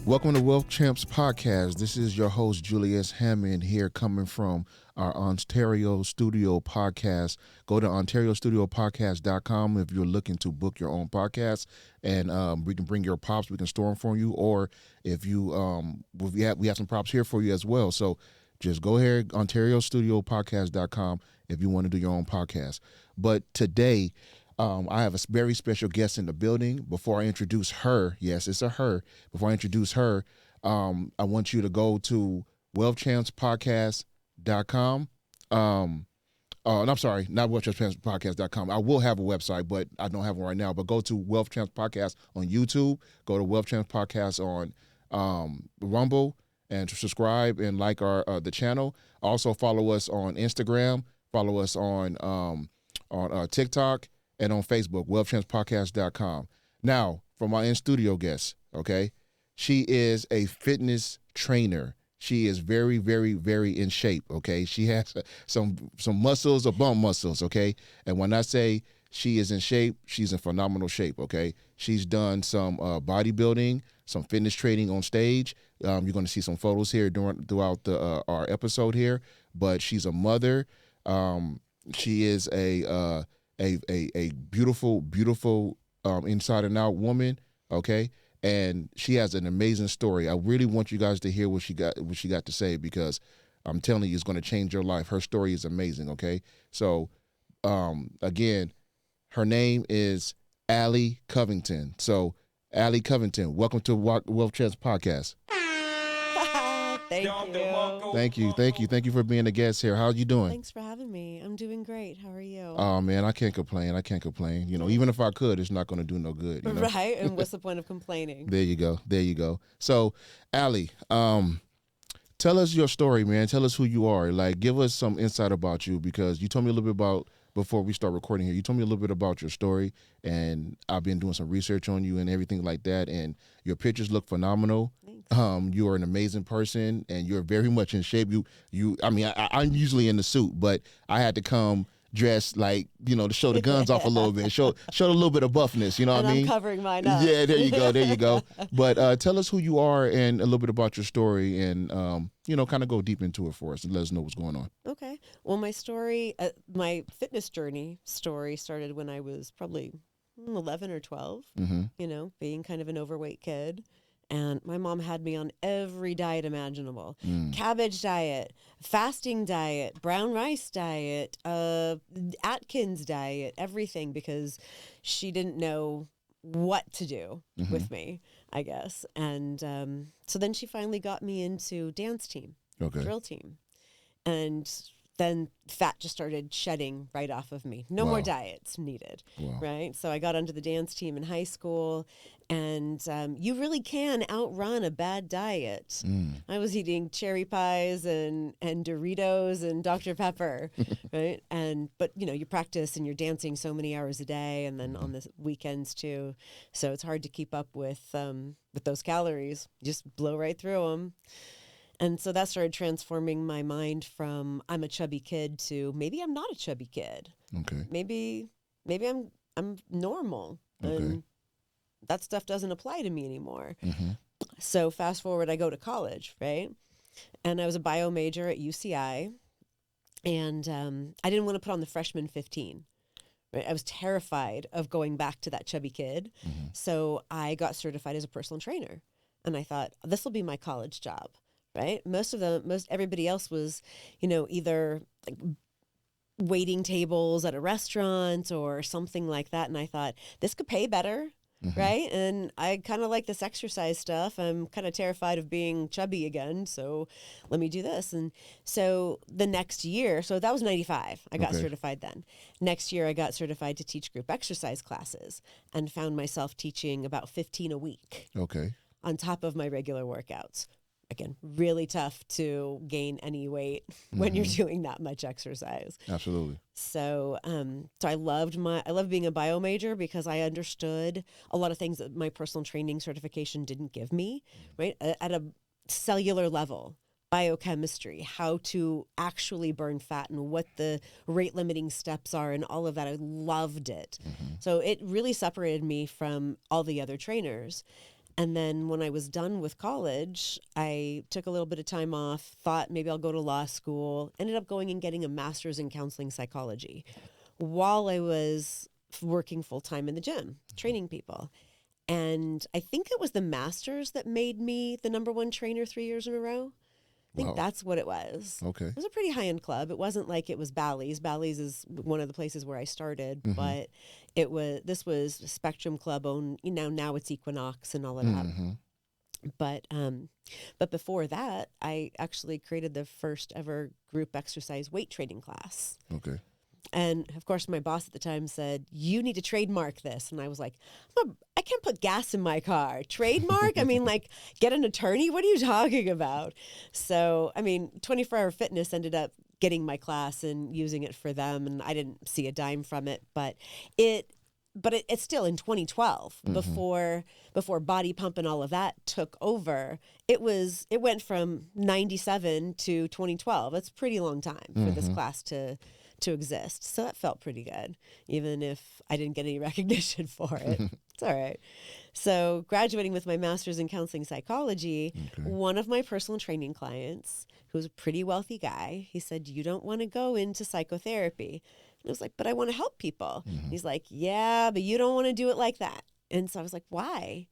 Welcome to Wealth Champs Podcast. This is your host, Julius Hammond, here coming from our Ontario Studio Podcast. Go to OntarioStudioPodcast.com if you're looking to book your own podcast, and we can bring your props. We can store them for you, or if you we have some props here for you as well. So just go here, OntarioStudioPodcast.com, if you want to do your own podcast. But today, I have a very special guest in the building. Before I introduce her, yes, it's a her. Before I introduce her, I want you to go to wealthchampspodcast.com. I'm sorry, not wealthchampspodcast.com. I will have a website, but I don't have one right now. But go to Wealth Champs Podcast on YouTube. Go to Wealth Champs Podcast on Rumble, and subscribe and like the channel. Also follow us on Instagram. Follow us on TikTok. And on Facebook, wealthchampspodcast.com. Now, for my in-studio guest, okay, she is a fitness trainer. She is very, very, very in shape, okay? She has some muscles or bump muscles, okay? And when I say she is in shape, she's in phenomenal shape, okay? She's done some bodybuilding, some fitness training on stage. You're going to see some photos here throughout our episode here. But she's a mother. She is a beautiful inside and out woman, okay? And she has an amazing story. I really want you guys to hear what she got to say, because I'm telling you, it's going to change your life. Her story is amazing, okay? So, again, her name is Allí Covington. So, Allí Covington, welcome to Wealth Champs Podcast. Thank you for being a guest here. How are you doing? Thanks for having me. I'm doing great. How are you? Oh man, I can't complain. You know, even if I could, it's not going to do no good. You know? Right. And what's the point of complaining? There you go. So, Allí, tell us your story, man. Tell us who you are. Like, give us some insight about you, because you told me a little bit about, before we start recording here, you told me a little bit about your story, and I've been doing some research on you and everything like that, and your pictures look phenomenal. Thanks. You are an amazing person, and you're very much in shape. I'm usually in the suit, but I had to come dressed like, you know, to show the guns off a little bit, show a little bit of buffness, you know what I mean? I'm covering mine up. Yeah, there you go. But tell us who you are and a little bit about your story, and you know, kind of go deep into it for us and let us know what's going on. Okay. Well, my story, my fitness journey story started when I was probably 11 or 12, you know, being kind of an overweight kid. And my mom had me on every diet imaginable. Cabbage diet, fasting diet, brown rice diet, Atkins diet, everything, because she didn't know what to do with me, I guess. And so then she finally got me into dance team, drill team. And then fat just started shedding right off of me. No more diets needed, right? So I got onto the dance team in high school, and you really can outrun a bad diet. I was eating cherry pies and Doritos and Dr. Pepper, right? But you know, you practice and you're dancing so many hours a day, and then on the weekends too. So it's hard to keep up with those calories. You just blow right through them. And so that started transforming my mind from I'm a chubby kid to maybe I'm not a chubby kid. Okay. Maybe I'm normal. Okay. And that stuff doesn't apply to me anymore. So fast forward, I go to college, right? And I was a bio major at UCI, and I didn't want to put on the freshman 15. Right? I was terrified of going back to that chubby kid. So I got certified as a personal trainer, and I thought, this will be my college job. Right. Most everybody else was, you know, either like waiting tables at a restaurant or something like that. And I thought this could pay better. Right. And I kind of like this exercise stuff. I'm kind of terrified of being chubby again. So let me do this. And so the next year, so that was 95. I got certified then. Next year, I got certified to teach group exercise classes and found myself teaching about 15 a week. Okay. On top of my regular workouts. Again, really tough to gain any weight when you're doing that much exercise. Absolutely. So, so I loved being a bio major because I understood a lot of things that my personal training certification didn't give me, right? At a cellular level, biochemistry, how to actually burn fat and what the rate limiting steps are and all of that. I loved it. So it really separated me from all the other trainers. And then when I was done with college, I took a little bit of time off, thought maybe I'll go to law school, ended up going and getting a master's in counseling psychology while I was working full time in the gym, training people. And I think it was the master's that made me the #1 trainer 3 years in a row. I think that's what it was. Okay. It was a pretty high-end club. It wasn't like it was Bally's. Bally's is one of the places where I started, but this was Spectrum Club owned, now it's Equinox and all of that. But before that, I actually created the first ever group exercise weight training class. Okay. And of course, my boss at the time said, "You need to trademark this." And I was like, "I can't put gas in my car. Trademark? I mean, like, get an attorney? What are you talking about?" So, 24 Hour Fitness ended up getting my class and using it for them. And I didn't see a dime from it. But it's still in 2012, before Body Pump and all of that took over. It went from 97 to 2012. That's a pretty long time for this class to exist. So that felt pretty good, even if I didn't get any recognition for it. It's all right. So graduating with my master's in counseling psychology, one of my personal training clients, who was a pretty wealthy guy, he said, "You don't want to go into psychotherapy." And I was like, "But I want to help people." He's like, "Yeah, but you don't want to do it like that." And so I was like, "Why?"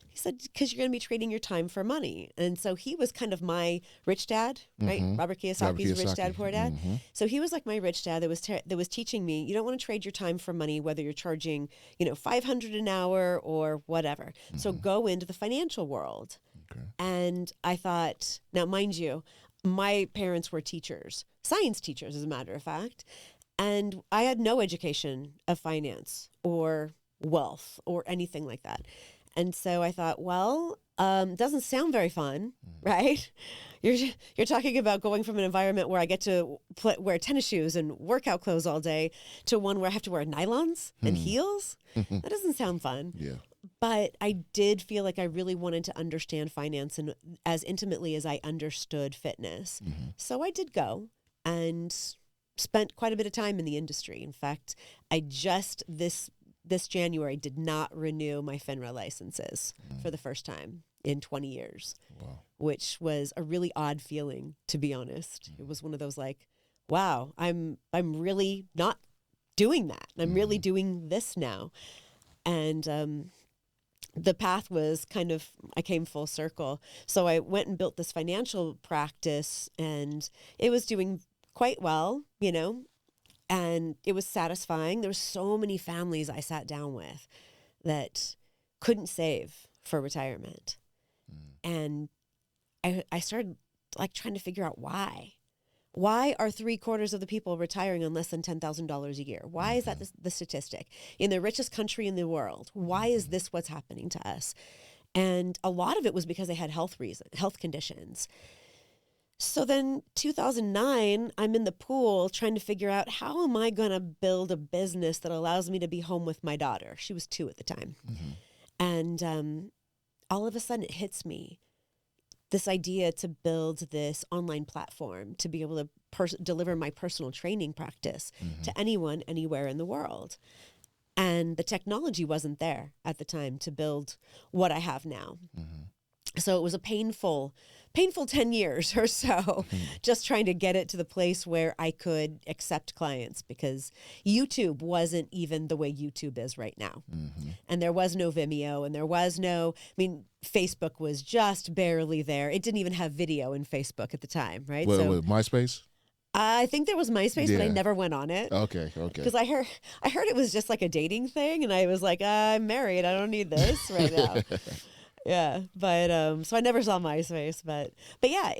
He said, "Because you're going to be trading your time for money." And so he was kind of my rich dad, right? Robert Kiyosaki's Rich Dad, Poor Dad. So he was like my rich dad that was teaching me, you don't want to trade your time for money, whether you're charging, $500 an hour or whatever. So go into the financial world. Okay. And I thought, now mind you, my parents were teachers, science teachers, as a matter of fact. And I had no education of finance or wealth or anything like that. And so I thought, well, doesn't sound very fun, right? You're talking about going from an environment where I get to wear tennis shoes and workout clothes all day to one where I have to wear nylons and heels. That doesn't sound fun. Yeah. But I did feel like I really wanted to understand finance and as intimately as I understood fitness. So I did go and spent quite a bit of time in the industry. In fact, I just this January did not renew my FINRA licenses for the first time in 20 years, which was a really odd feeling, to be honest. It was one of those like, wow, I'm really not doing that. I'm really doing this now. And the path was I came full circle. So I went and built this financial practice, and it was doing quite well, and it was satisfying. There were so many families I sat down with that couldn't save for retirement. And I started trying to figure out why. Why are 3/4 of the people retiring on less than $10,000 a year? Why is that the statistic? In the richest country in the world, why is this what's happening to us? And a lot of it was because they had health conditions. So then 2009, I'm in the pool trying to figure out, how am I going to build a business that allows me to be home with my daughter? She was 2 at the time. And all of a sudden it hits me, this idea to build this online platform to be able to deliver my personal training practice to anyone, anywhere in the world. And the technology wasn't there at the time to build what I have now. So it was a painful 10 years or so, just trying to get it to the place where I could accept clients, because YouTube wasn't even the way YouTube is right now. And there was no Vimeo, and there was Facebook was just barely there. It didn't even have video in Facebook at the time, right? So MySpace? I think there was MySpace, but I never went on it. Okay. Because I heard it was just like a dating thing, and I was like, I'm married. I don't need this right now. Yeah, but so I never saw MySpace, but yeah,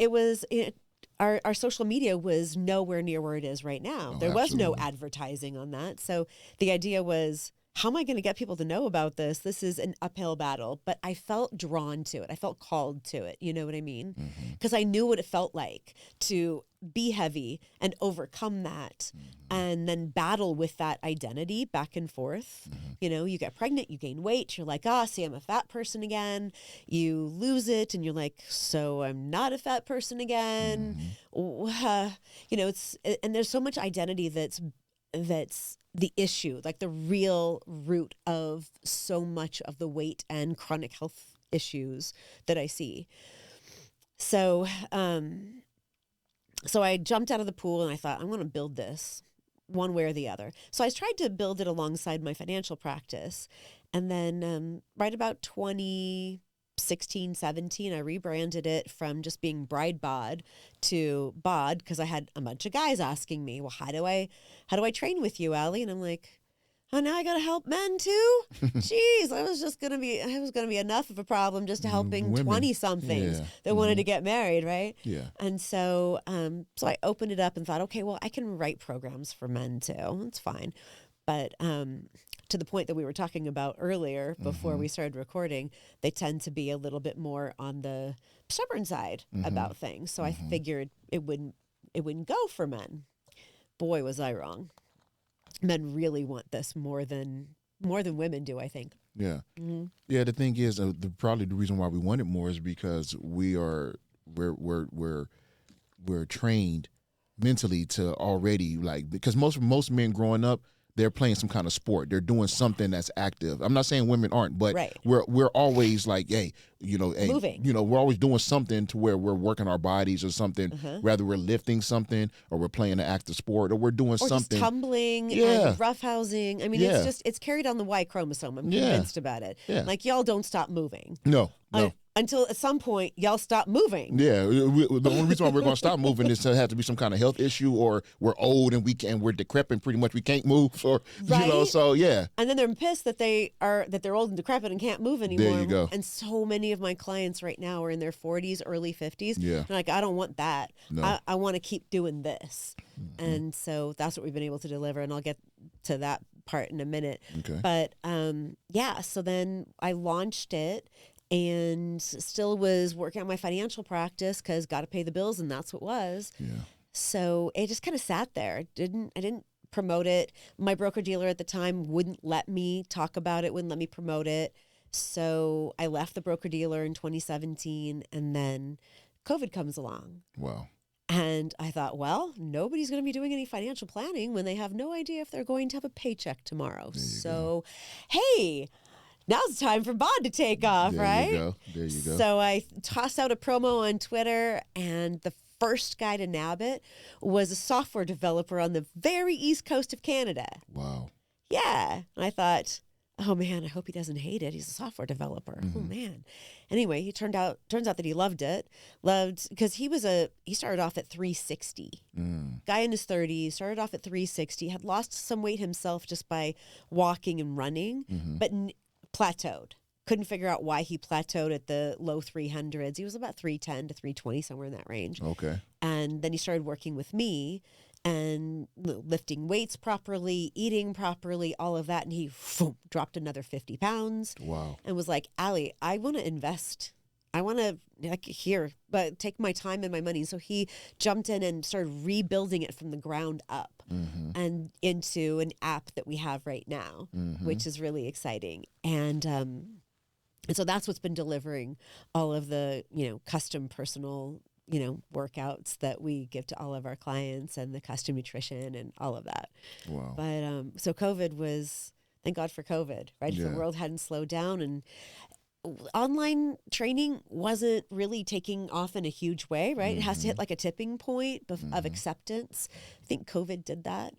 our social media was nowhere near where it is right now. There was no advertising on that. So the idea was, how am I going to get people to know about this? This is an uphill battle, but I felt drawn to it. I felt called to it. You know what I mean? Because I knew what it felt like to be heavy and overcome that, and then battle with that identity back and forth. You get pregnant, you gain weight, you're like, see, I'm a fat person again. You lose it, and you're like, so I'm not a fat person again. And there's so much identity that's the issue, like the real root of so much of the weight and chronic health issues that I see. So, so I jumped out of the pool and I thought, I'm going to build this one way or the other. So I tried to build it alongside my financial practice. And then right about 2016, 17, I rebranded it from just being Bride Bod to Bod, because I had a bunch of guys asking me, well, how do I train with you, Allí? And I'm like, oh, now I got to help men too? Jeez, I was going to be enough of a problem just helping 20-somethings that wanted to get married, right? Yeah. And so so I opened it up and thought, okay, well, I can write programs for men too. That's fine. But to the point that we were talking about earlier before we started recording, they tend to be a little bit more on the stubborn side about things. So I figured it wouldn't go for men. Boy, was I wrong. Men really want this more than women do, I think. Yeah. Yeah. The thing is, probably the reason why we want it more is because we're trained mentally to already, like, because most men growing up, they're playing some kind of sport. They're doing something that's active. I'm not saying women aren't, but we're always like, hey, moving. We're always doing something to where we're working our bodies or something. Whether we're lifting something or we're playing an active sport or we're doing something. Just tumbling and roughhousing. I mean, it's carried on the Y chromosome. I'm convinced about it. Yeah. Like, y'all don't stop moving. No. Until at some point, y'all stop moving. Yeah, the only reason why we're going to stop moving is to have to be some kind of health issue, or we're old and we're decrepit, pretty much we can't move, or so yeah. And then they're pissed that they're old and decrepit and can't move anymore. There you go. And so many of my clients right now are in their 40s, early 50s. Yeah, they're like, I don't want that. No. I want to keep doing this, and so that's what we've been able to deliver. And I'll get to that part in a minute. Okay. But so then I launched it. And still was working on my financial practice because got to pay the bills, and that's what it was. Yeah. So it just kind of sat there. I didn't promote it. My broker dealer at the time wouldn't let me talk about it, wouldn't let me promote it. So I left the broker dealer in 2017, and then COVID comes along. Wow. And I thought, well, nobody's going to be doing any financial planning when they have no idea if they're going to have a paycheck tomorrow. So, hey, now's the time for Bod to take off, right? There you go. So I tossed out a promo on Twitter, and the first guy to nab it was a software developer on the very east coast of Canada. Wow. Yeah. And I thought, oh man, I hope he doesn't hate it. He's a software developer. Oh man. Anyway, turns out that he loved because he started off at 360. Guy in his 30s, started off at 360, had lost some weight himself just by walking and running, but plateaued. Couldn't figure out why he plateaued at the low 300s. He was about 310 to 320, somewhere in that range. Okay. And then he started working with me and lifting weights properly, eating properly, all of that. And he dropped another 50 pounds. Wow. And was like, Allí, I want to invest. I want to, but take my time and my money. So he jumped in and started rebuilding it from the ground up and into an app that we have right now, which is really exciting. And so that's what's been delivering all of the, custom personal, workouts that we give to all of our clients, and the custom nutrition and all of that. Wow. But so COVID was, thank God for COVID, right? Yeah. The world hadn't slowed down, and online training wasn't really taking off in a huge way, right? It has to hit like a tipping point of acceptance. I think COVID did that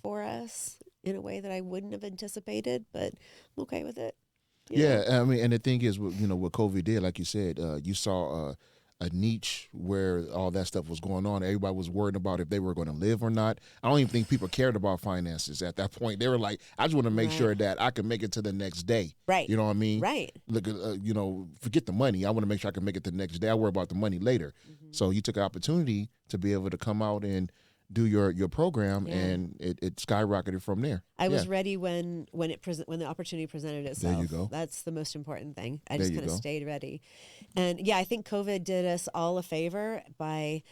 for us in a way that I wouldn't have anticipated, but I'm okay with it. Yeah, I mean, and the thing is, what COVID did, like you said, you saw a niche where all that stuff was going on. Everybody was worried about if they were going to live or not. I don't even think people cared about finances at that point. They were like, I just want to make sure that I can make it to the next day. Right. You know what I mean? Right. Look, forget the money. I want to make sure I can make it the next day. I worry about the money later. So you took an opportunity to be able to come out and do your program, and it skyrocketed from there. I was ready when the opportunity presented itself. There you go. That's the most important thing. I just kind of stayed ready. And I think COVID did us all a favor by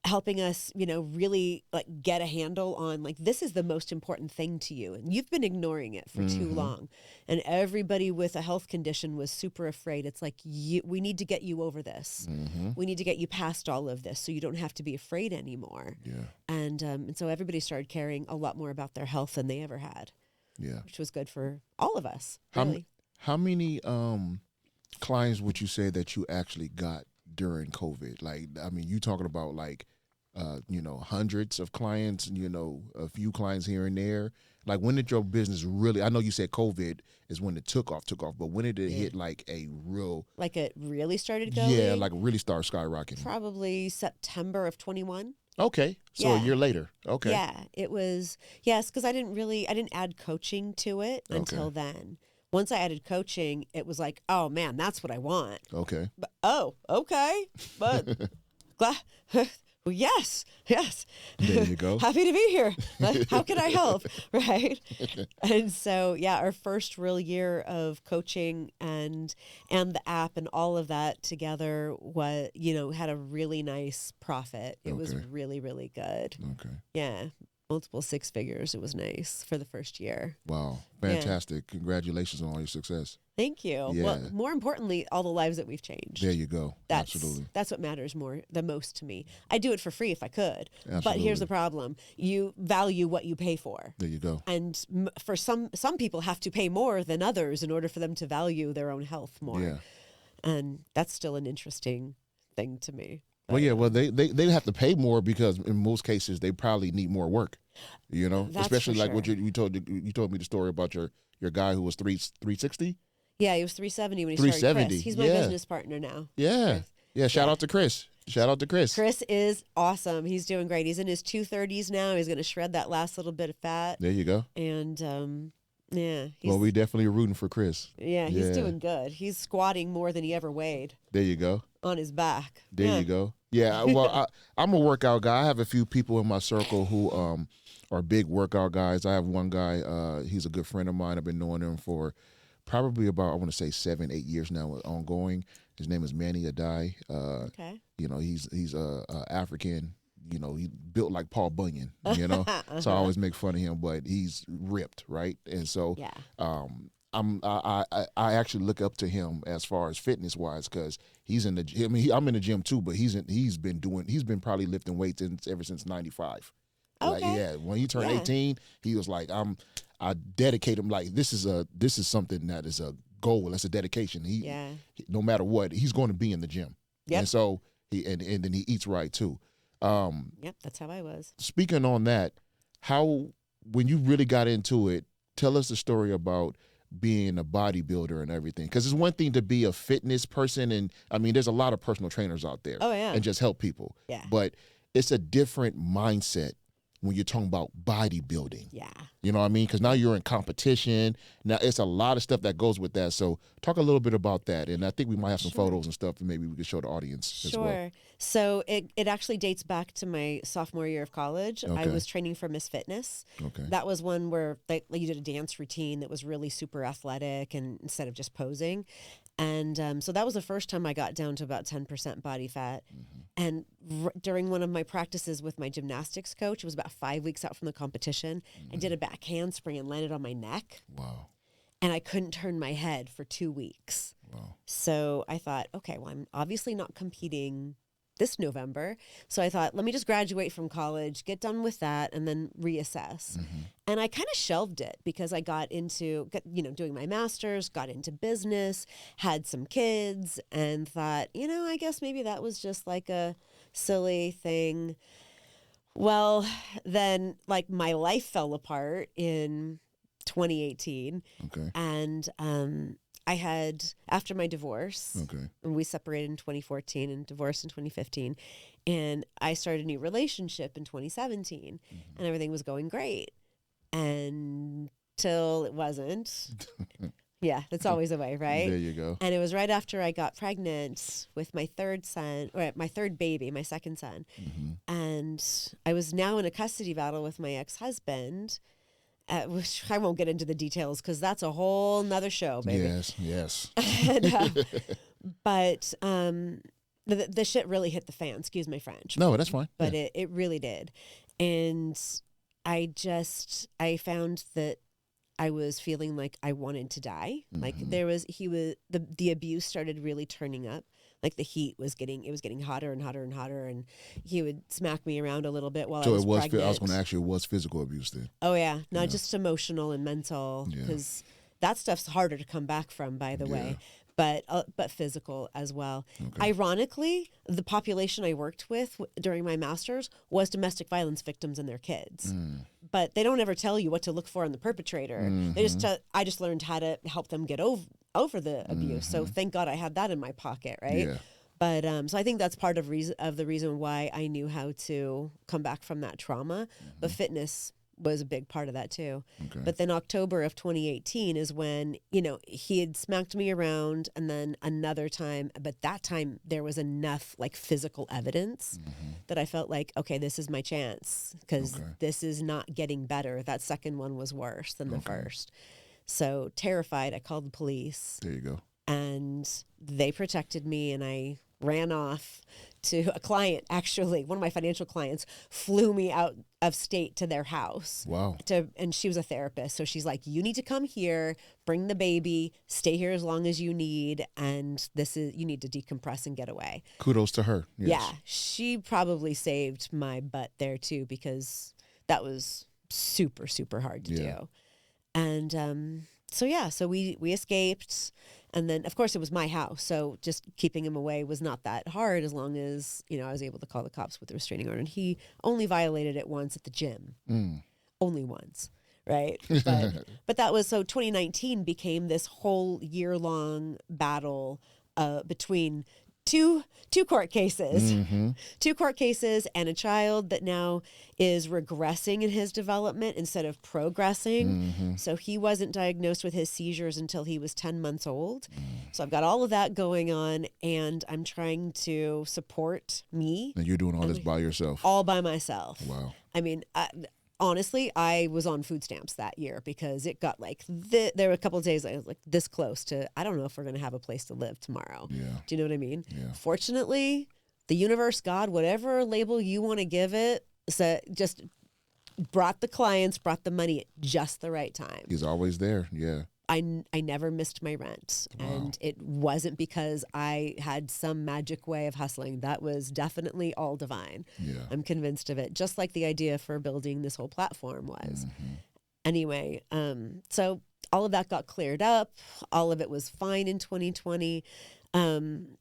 helping us, really like get a handle on like, this is the most important thing to you. And you've been ignoring it for too long. And everybody with a health condition was super afraid. It's like, we need to get you over this. We need to get you past all of this so you don't have to be afraid anymore. Yeah. And so everybody started caring a lot more about their health than they ever had. Yeah. Which was good for all of us, really. How many clients would you say that you actually got during COVID? Like, I mean, you talking about like, hundreds of clients, a few clients here and there. Like, when did your business really, I know you said COVID is when it took off, but when did it hit like a real. Like it really started going? Yeah, like really start skyrocketing. Probably September of 21. Okay. So a year later. Okay. Yeah, it was, yes, because I didn't add coaching to it until then. Once I added coaching, it was like, oh man, that's what I want. Okay. But, okay. But glad. Well, yes. There you go. Happy to be here. How can I help? Right. And so, our first real year of coaching and the app and all of that together was, had a really nice profit. It was really, really good. Okay. Yeah. Multiple six figures. It was nice for the first year. Wow. Fantastic. Yeah. Congratulations on all your success. Thank you. Yeah. Well, more importantly, all the lives that we've changed. There you go. Absolutely. That's what matters the most to me. I do it for free if I could. Absolutely. But here's the problem. You value what you pay for. There you go. And for some people have to pay more than others in order for them to value their own health more. Yeah. And that's still an interesting thing to me. Well, yeah. Well, they have to pay more because in most cases they probably need more work. That's especially like sure. what you told me the story about your guy who was 360. Yeah, he was 370 when he started Chris. He's my business partner now. Yeah, Chris. yeah. Shout out to Chris. Chris is awesome. He's doing great. He's in his 230s now. He's going to shred that last little bit of fat. There you go. And yeah. Well, we definitely are rooting for Chris. Yeah, he's doing good. He's squatting more than he ever weighed. There you go. On his back. There you go. Yeah, well, I'm a workout guy. I have a few people in my circle who are big workout guys. I have one guy, he's a good friend of mine. I've been knowing him for probably about, I want to say 7-8 years now ongoing. His name is Manny Adai. Okay. He's African. He built like Paul Bunyan, So I always make fun of him, but he's ripped, right? And so I actually look up to him as far as fitness wise because he's in the gym. I mean, I'm in the gym too, but he's been probably lifting weights ever since '95. Okay. When he turned 18, he was like, I dedicate him like this is something that is a goal. That's a dedication. He no matter what, he's going to be in the gym. Yep. And so and then he eats right too. Yep, that's how I was. Speaking on that, when you really got into it, tell us the story about being a bodybuilder and everything. Because it's one thing to be a fitness person, and I mean, there's a lot of personal trainers out there. Oh, yeah. And just help people. Yeah. But it's a different mindset when you're talking about bodybuilding. Yeah. You know what I mean? Because now you're in competition. Now it's a lot of stuff that goes with that. So talk a little bit about that. And I think we might have some photos and stuff that maybe we could show the audience as well. Sure. So it actually dates back to my sophomore year of college. Okay. I was training for Miss Fitness. Okay. That was one where you did a dance routine that was really super athletic and instead of just posing. And so that was the first time I got down to about 10% body fat. Mm-hmm. And during one of my practices with my gymnastics coach, it was about 5 weeks out from the competition. Mm-hmm. I did a back handspring and landed on my neck. Wow. And I couldn't turn my head for 2 weeks. Wow. So I thought, okay, well, I'm obviously not competing this November. So I thought, let me just graduate from college, get done with that, and then reassess. Mm-hmm. And I kind of shelved it because I got into, doing my master's, got into business, had some kids, and thought, I guess maybe that was just like a silly thing. Well, then my life fell apart in 2018. Okay. And I had, after my divorce, and we separated in 2014 and divorced in 2015, and I started a new relationship in 2017, and everything was going great until it wasn't. Yeah, that's always the way, right? There you go. And it was right after I got pregnant with my third son, or my third baby, my second son, and I was now in a custody battle with my ex-husband. Which I won't get into the details because that's a whole nother show, baby. Yes. And, but the shit really hit the fan. Excuse my French. No, that's fine. But it really did. And I found that I was feeling like I wanted to die. Mm-hmm. Like the abuse started really turning up. Like the heat was getting hotter and hotter and hotter, and he would smack me around a little bit while I was pregnant. I was going to ask you, it was physical abuse then? Oh yeah, not just emotional and mental, because that stuff's harder to come back from, by the way. but physical as well. Okay. Ironically, the population I worked with during my master's was domestic violence victims and their kids. But they don't ever tell you what to look for in the perpetrator. They just I just learned how to help them get over the abuse. So thank God I had that in my pocket, right? Yeah. But so I think that's part of the reason why I knew how to come back from that trauma. But fitness was a big part of that too. Okay. But then October of 2018 is when, he had smacked me around, and then another time, but that time there was enough like physical evidence that I felt like, okay, this is my chance, because this is not getting better. That second one was worse than the first. So terrified, I called the police. There you go. And they protected me, and I ran off to a client. Actually, one of my financial clients flew me out of state to their house. Wow. And she was a therapist. So she's like, you need to come here, bring the baby, stay here as long as you need. And you need to decompress and get away. Kudos to her. Yes. Yeah. She probably saved my butt there too, because that was super, super hard to do. And, so we escaped. And then, of course, it was my house. So just keeping him away was not that hard, as long as, I was able to call the cops with the restraining order. And he only violated it once at the gym. Only once, right? But that was, so 2019 became this whole year-long battle between two court cases, and a child that now is regressing in his development instead of progressing. So he wasn't diagnosed with his seizures until he was 10 months old. So I've got all of that going on, and I'm trying to support me. And you're doing all this by yourself? All by myself. Wow. I mean, honestly, I was on food stamps that year, because it got like, there were a couple of days I was like this close to, I don't know if we're going to have a place to live tomorrow. Yeah. Do you know what I mean? Yeah. Fortunately, the universe, God, whatever label you want to give it, so just brought the clients, brought the money at just the right time. He's always there. Yeah. I never missed my rent. Wow. And it wasn't because I had some magic way of hustling. That was definitely all divine. Yeah. I'm convinced of it, just like the idea for building this whole platform was. Anyway, so all of that got cleared up. All of it was fine in 2020. And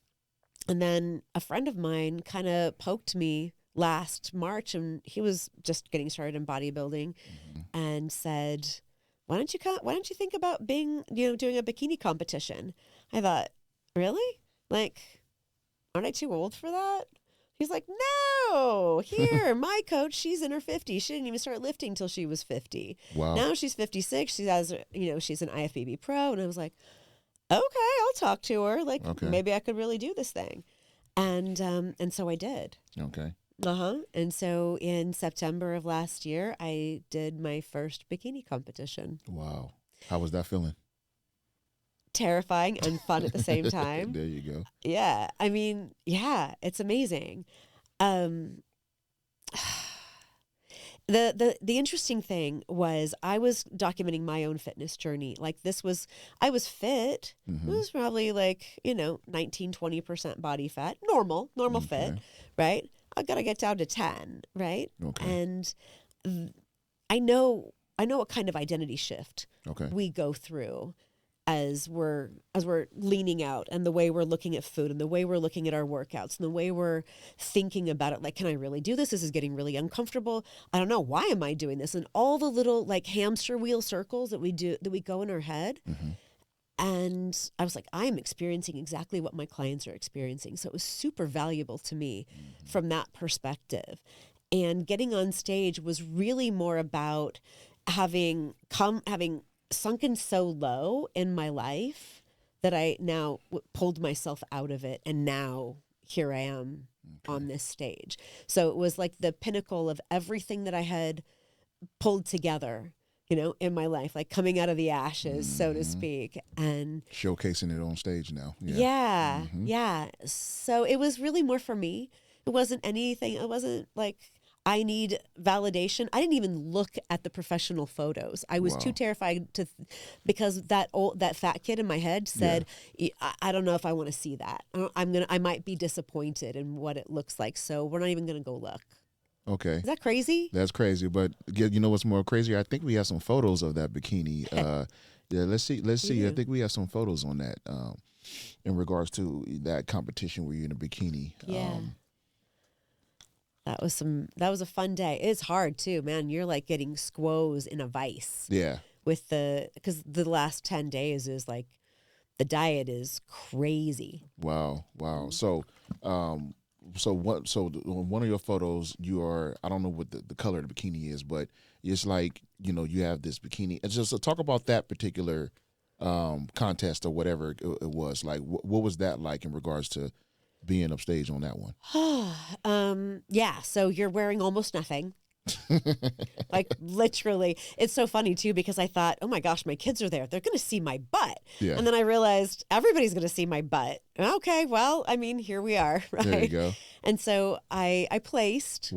then a friend of mine kind of poked me last March, and he was just getting started in bodybuilding, and said, why don't you think about doing a bikini competition? I thought, really? Like, aren't I too old for that? He's like, no, here, my coach, she's in her 50s. She didn't even start lifting till she was 50. Wow. Now she's 56. She has, she's an IFBB pro. And I was like, okay, I'll talk to her. Like, maybe I could really do this thing. And so I did. Okay. And so in September of last year, I did my first bikini competition. Wow. How was that feeling? Terrifying and fun at the same time. There you go. Yeah. I mean, yeah, it's amazing. The interesting thing was I was documenting my own fitness journey. Like I was fit. It was probably like, 19, 20% body fat, normal fit, right? I got to get down to 10, right? Okay. And I know what kind of identity shift we go through as we're leaning out, and the way we're looking at food, and the way we're looking at our workouts, and the way we're thinking about it. Like, can I really do this? This is getting really uncomfortable. I don't know. Why am I doing this? And all the little like hamster wheel circles that we go in our head. And I was like, I am experiencing exactly what my clients are experiencing. So it was super valuable to me from that perspective. And getting on stage was really more about having sunken so low in my life that I now pulled myself out of it. And now here I am on this stage. So it was like the pinnacle of everything that I had pulled together, in my life, like coming out of the ashes, so to speak, and showcasing it on stage now. Yeah. So it was really more for me. It wasn't anything. It wasn't like I need validation. I didn't even look at the professional photos. I was too terrified because that fat kid in my head said, I don't know if I want to see that. I might be disappointed in what it looks like. So we're not even going to go look. Okay. Is that crazy? That's crazy. But you know what's more crazy? I think we have some photos of that bikini. Let's see. I think we have some photos on that. in regards to that competition where you're in a bikini. Yeah. That was a fun day. It's hard too, man. You're like getting squoze in a vice. Yeah. Because the last 10 days is like, the diet is crazy. Wow. So, on one of your photos, you are, I don't know what the color of the bikini is, but it's like, you have this bikini. And just talk about that particular contest or whatever it was. Like, what was that like in regards to being upstage on that one? Yeah. So you're wearing almost nothing. Like literally, it's so funny too, because I thought, oh my gosh, my kids are there, they're gonna see my butt. Yeah. And then I realized everybody's gonna see my butt. Okay, well, I mean, here we are, right? There you go. And so I placed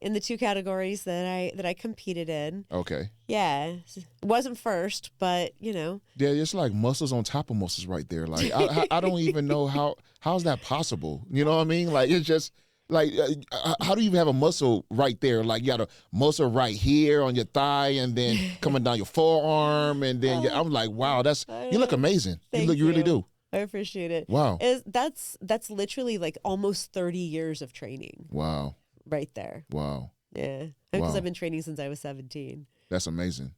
in the 2 categories that I competed in. Okay. Yeah, wasn't first, but yeah, it's like muscles on top of muscles right there. Like I don't even know how's that possible. You know what I mean? Like it's just. Like, how do you have a muscle right there? Like, you got a muscle right here on your thigh, and then coming down your forearm, and then I'm like, wow, you look amazing. You really do. I appreciate it. Wow, that's literally like almost 30 years of training. Wow, right there. Wow, yeah, because I've been training since I was 17. That's amazing.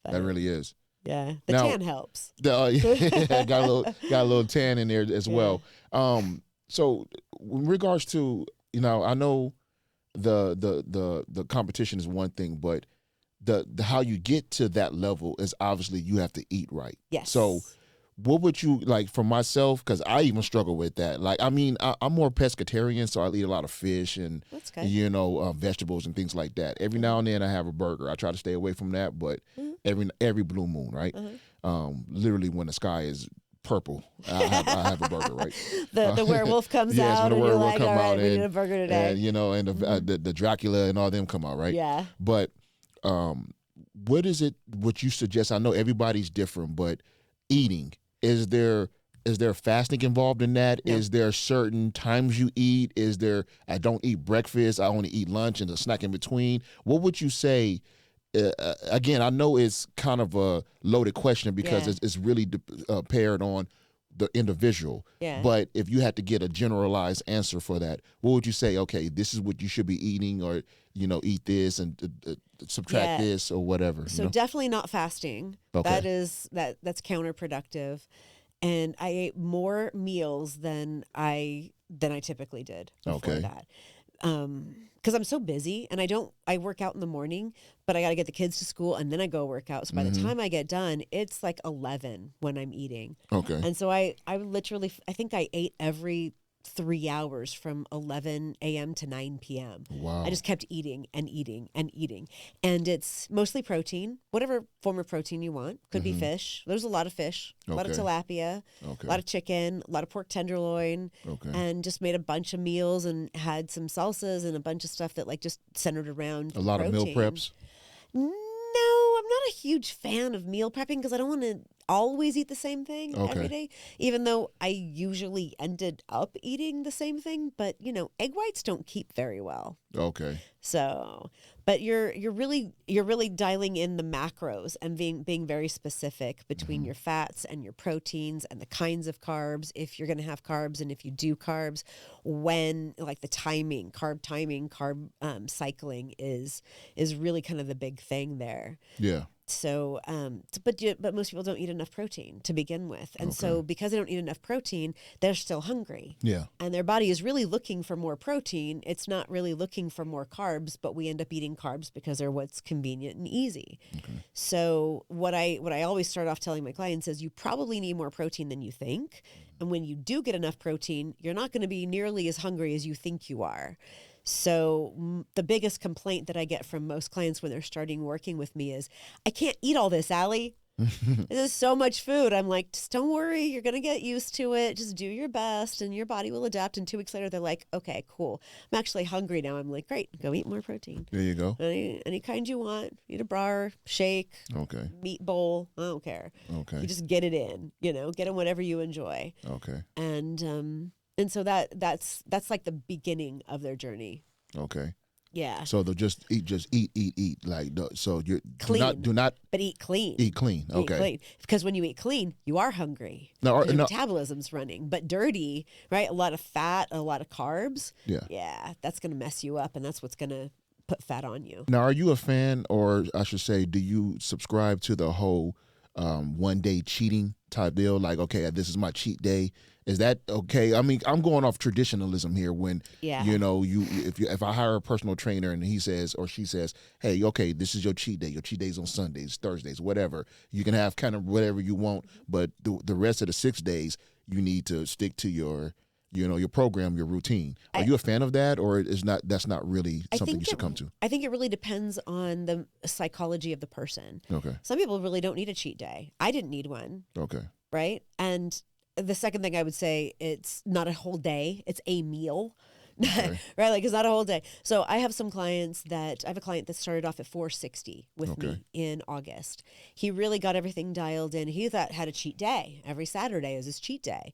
That really is. Yeah, the tan helps. Got a little tan in there as well. So, in regards to I know the competition is one thing, but the how you get to that level is obviously you have to eat right. Yes. So what would you like for myself? Because I even struggle with that. Like, I mean, I'm more pescatarian, so I eat a lot of fish and vegetables and things like that. Every now and then I have a burger. I try to stay away from that, but every blue moon, right? Literally when the sky is purple, I have a burger, right? The werewolf comes out, and you're like, all right, we need a burger today. And the Dracula and all them come out, right? Yeah. But what is it? What you suggest? I know everybody's different, but eating, is there fasting involved in that? No. Is there certain times you eat? Is there? I don't eat breakfast. I only eat lunch and a snack in between. What would you say? Again, I know it's kind of a loaded question because it's really paired on the individual. Yeah. But if you had to get a generalized answer for that, what would you say? Okay, this is what you should be eating, or eat this and subtract this or whatever. So definitely not fasting. Okay. That's counterproductive. And I ate more meals than I typically did before that. Because I'm so busy, and I work out in the morning, but I got to get the kids to school, and then I go work out. So by the time I get done, it's like 11 when I'm eating. Okay. And so I literally, I think I ate every 3 hours from 11 a.m. to 9 p.m. Wow. I just kept eating and eating and eating. And it's mostly protein, whatever form of protein you want. Could be fish. There's a lot of fish, a lot of tilapia, a lot of chicken, a lot of pork tenderloin, and just made a bunch of meals and had some salsas and a bunch of stuff that like just centered around a lot protein. of meal preps. No, I'm not a huge fan of meal prepping because I don't want to always eat the same thing every day, even though I usually ended up eating the same thing. But, egg whites don't keep very well. Okay. So, but you're really dialing in the macros and being very specific between your fats and your proteins and the kinds of carbs, if you're going to have carbs, and if you do carbs, when, like the timing, carb cycling is really kind of the big thing there. Yeah. So, but most people don't eat enough protein to begin with. And so because they don't eat enough protein, they're still hungry. Yeah. And their body is really looking for more protein. It's not really looking for more carbs, but we end up eating carbs because they're what's convenient and easy. Okay. So what I always start off telling my clients is you probably need more protein than you think. And when you do get enough protein, you're not going to be nearly as hungry as you think you are. So the biggest complaint that I get from most clients when they're starting working with me is, I can't eat all this, Allí. There's so much food. I'm like, just don't worry. You're going to get used to it. Just do your best and your body will adapt. And 2 weeks later, they're like, okay, cool. I'm actually hungry now. I'm like, great. Go eat more protein. There you go. Any kind you want. Eat a bar, shake, meat bowl. I don't care. Okay. You just get it in, get in whatever you enjoy. Okay. And so that's like the beginning of their journey. Okay. Yeah. So they'll just eat. Like, so you Clean. do not But eat clean. eat clean. Okay. Eat clean. Because when you eat clean, you are hungry. No, Your metabolism's running. But dirty, right? A lot of fat, a lot of carbs. Yeah. Yeah, that's going to mess you up, and that's what's going to put fat on you. Now, are you a fan, or I should say, do you subscribe to the whole 1 day cheating type deal? Like, okay, this is my cheat day. Is that okay? I mean, I'm going off traditionalism here. When you know, if I hire a personal trainer and he says or she says, hey, okay, this is your cheat day. Your cheat day's on Sundays, Thursdays, whatever. You can have kind of whatever you want, but the rest of the 6 days you need to stick to your program, your routine. Are you a fan of that, or that's not really something you should come to? I think it really depends on the psychology of the person. Okay. Some people really don't need a cheat day. I didn't need one. Okay. Right? And the second thing I would say, it's not a whole day, it's a meal. Okay. Right? Like, it's not a whole day. So I have a client that started off at 460 with me in August. He really got everything dialed in. He had a cheat day. Every Saturday is his cheat day.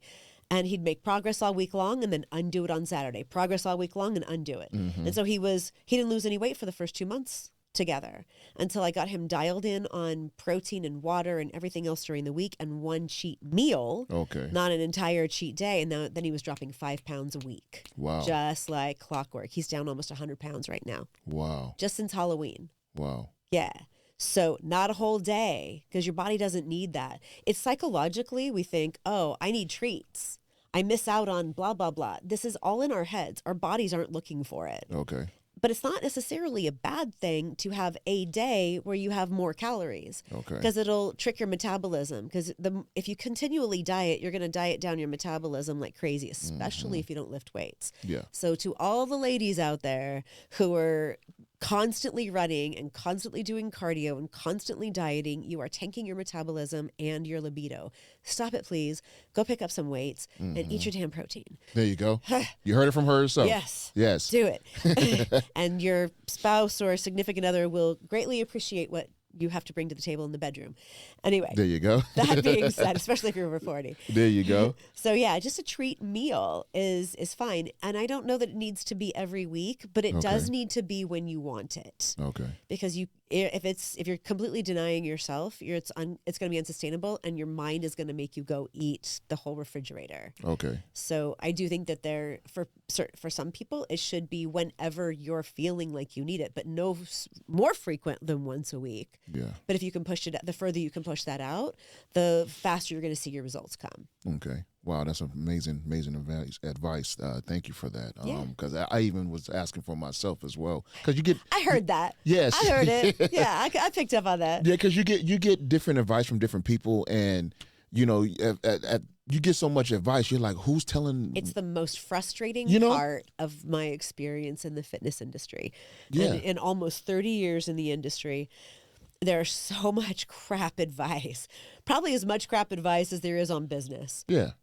And he'd make progress all week long and then undo it on Saturday. Progress all week long and undo it. Mm-hmm. And so he didn't lose any weight for the first 2 months together until I got him dialed in on protein and water and everything else during the week and one cheat meal. Okay. Not an entire cheat day. And then he was dropping 5 pounds a week. Wow. Just like clockwork. He's down almost 100 pounds right now. Wow. Just since Halloween. Wow. Yeah. So not a whole day, because your body doesn't need that. It's psychologically, we think, oh, I need treats. I miss out on blah, blah, blah. This is all in our heads. Our bodies aren't looking for it. Okay. But it's not necessarily a bad thing to have a day where you have more calories. Okay. Because it'll trick your metabolism. Because if you continually diet, you're going to diet down your metabolism like crazy, especially if you don't lift weights. Yeah. So to all the ladies out there who are constantly running and constantly doing cardio and constantly dieting, you are tanking your metabolism and your libido. Stop it, please. Go pick up some weights and eat your damn protein. There you go. You heard it from her herself. Yes. Yes. Do it. And your spouse or significant other will greatly appreciate what you have to bring to the table in the bedroom. Anyway. There you go. That being said, especially if you're over 40. There you go. So yeah, just a treat meal is fine. And I don't know that it needs to be every week, but it does need to be when you want it. Okay. Because if you're completely denying yourself, it's going to be unsustainable, and your mind is going to make you go eat the whole refrigerator. Okay. So I do think that for some people, it should be whenever you're feeling like you need it, but no more frequent than once a week. Yeah. But if you can push it, the further you can push that out, the faster you're going to see your results come. Okay. Wow, that's amazing advice. Thank you for that. Because I even was asking for myself as well. Because I heard that. Yes, I heard it. Yeah, I picked up on that. Yeah, because you get different advice from different people, and you get so much advice. You're like, who's telling? It's the most frustrating part of my experience in the fitness industry. Yeah, in almost 30 years in the industry. There's so much crap advice, probably as much crap advice as there is on business. Yeah.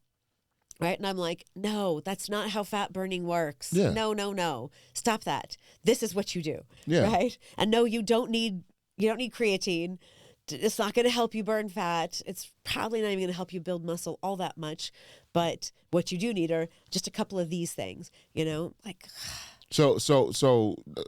Right. And I'm like, no, that's not how fat burning works. Yeah. No. Stop that. This is what you do. Yeah. Right. And no, you don't need creatine. It's not going to help you burn fat. It's probably not even going to help you build muscle all that much. But what you do need are just a couple of these things, like. So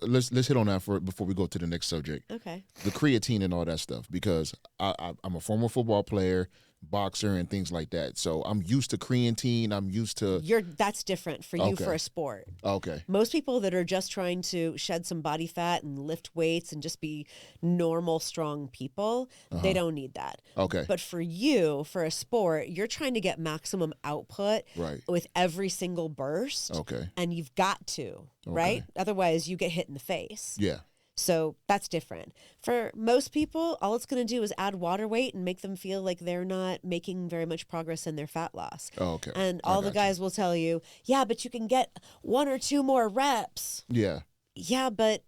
let's hit on that before we go to the next subject. Okay. The creatine and all that stuff, because I'm a former football player, boxer, and things like that. So I'm used to creatine. I'm used to. That's different for you for a sport. Okay. Most people that are just trying to shed some body fat and lift weights and just be normal, strong people, they don't need that. Okay. But for you, for a sport, you're trying to get maximum output with every single burst. Okay. And you've got to, right? Otherwise, you get hit in the face. Yeah. So that's different. For most people, all it's going to do is add water weight and make them feel like they're not making very much progress in their fat loss. Oh, okay. And all the guys will tell you, yeah, but you can get 1 or 2 more reps. Yeah. Yeah, but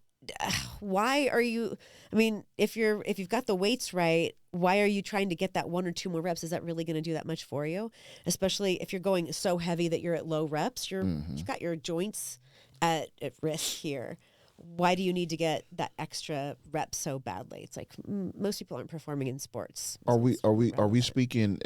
why are you? I mean, if you've got the weights right, why are you trying to get that 1 or 2 more reps? Is that really going to do that much for you? Especially if you're going so heavy that you're at low reps, you've got your joints at risk here. Why do you need to get that extra rep so badly? It's like most people aren't performing in sports. Are we speaking